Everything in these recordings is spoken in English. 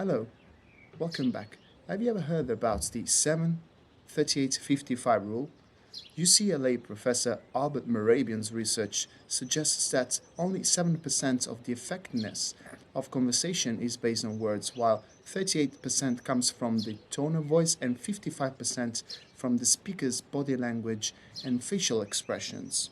Hello, welcome back. Have you ever heard about the 7-38-55 rule? UCLA professor Albert Mehrabian's research suggests that only 7% of the effectiveness of conversation is based on words, while 38% comes from the tone of voice and 55% from the speaker's body language and facial expressions.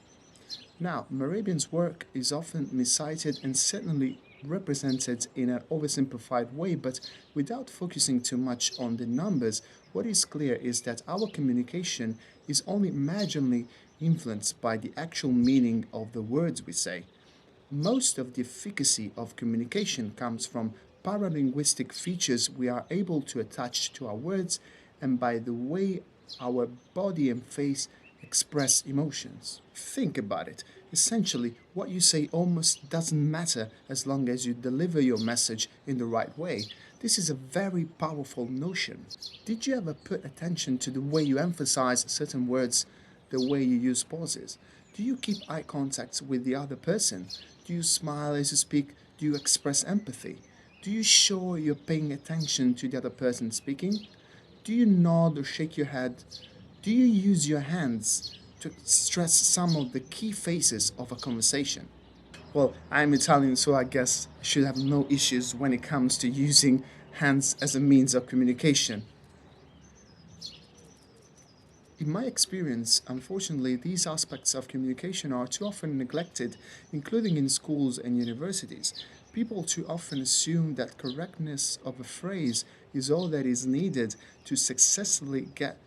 Now, Mehrabian's work is often miscited and certainly represented in an oversimplified way, but without focusing too much on the numbers, what is clear is that our communication is only marginally influenced by the actual meaning of the words we say. Most of the efficacy of communication comes from paralinguistic features we are able to attach to our words and by the way our body and face express emotions. Think about it. Essentially, what you say almost doesn't matter as long as you deliver your message in the right way. This is a very powerful notion. Did you ever put attention to the way you emphasize certain words, the way you use pauses? Do you keep eye contact with the other person? Do you smile as you speak? Do you express empathy? Do you show you're paying attention to the other person speaking? Do you nod or shake your head? Do you use your hands to stress some of the key phases of a conversation? Well, I'm Italian, so I guess I should have no issues when it comes to using hands as a means of communication. In my experience, unfortunately, these aspects of communication are too often neglected, including in schools and universities. People too often assume that correctness of a phrase is all that is needed to successfully get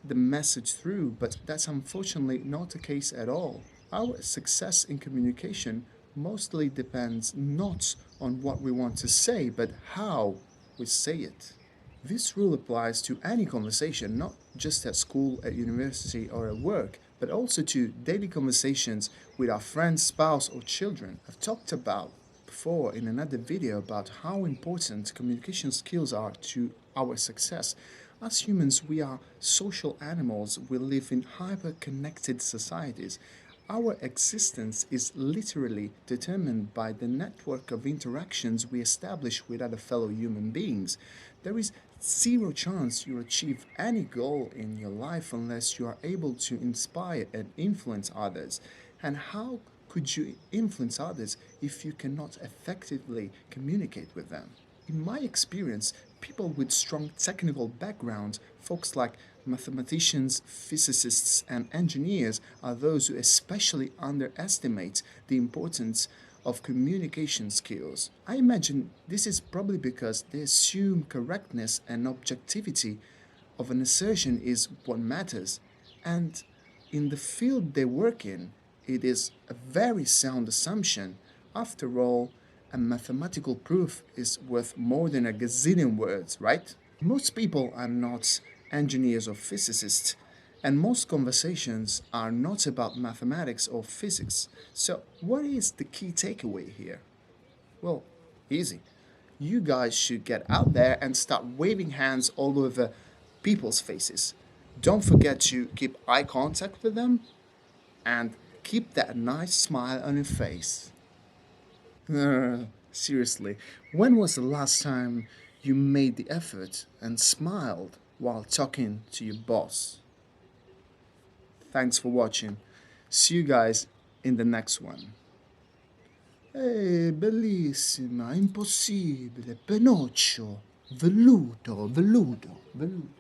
the message through, but that's unfortunately not the case at all. Our success in communication mostly depends not on what we want to say, but how we say it. This rule applies to any conversation, not just at school, at university, or at work, but also to daily conversations with our friends, spouse, or children. I've talked about before in another video about how important communication skills are to our success. As humans, we are social animals. We live in hyper-connected societies. Our existence is literally determined by the network of interactions we establish with other fellow human beings. There is zero chance you'll achieve any goal in your life unless you are able to inspire and influence others. And how could you influence others if you cannot effectively communicate with them? In my experience, people with strong technical background, folks like mathematicians, physicists, and engineers, are those who especially underestimate the importance of communication skills. I imagine this is probably because they assume correctness and objectivity of an assertion is what matters, and in the field they work in, it is a very sound assumption. After all, a mathematical proof is worth more than a gazillion words, right? Most people are not engineers or physicists, and most conversations are not about mathematics or physics. So, what is the key takeaway here? Well, easy. You guys should get out there and start waving hands all over people's faces. Don't forget to keep eye contact with them and keep that nice smile on your face. Seriously, when was the last time you made the effort and smiled while talking to your boss? Thanks for watching. See you guys in the next one. Bellissima, impossibile, Pinocchio, velluto, velluto, velluto.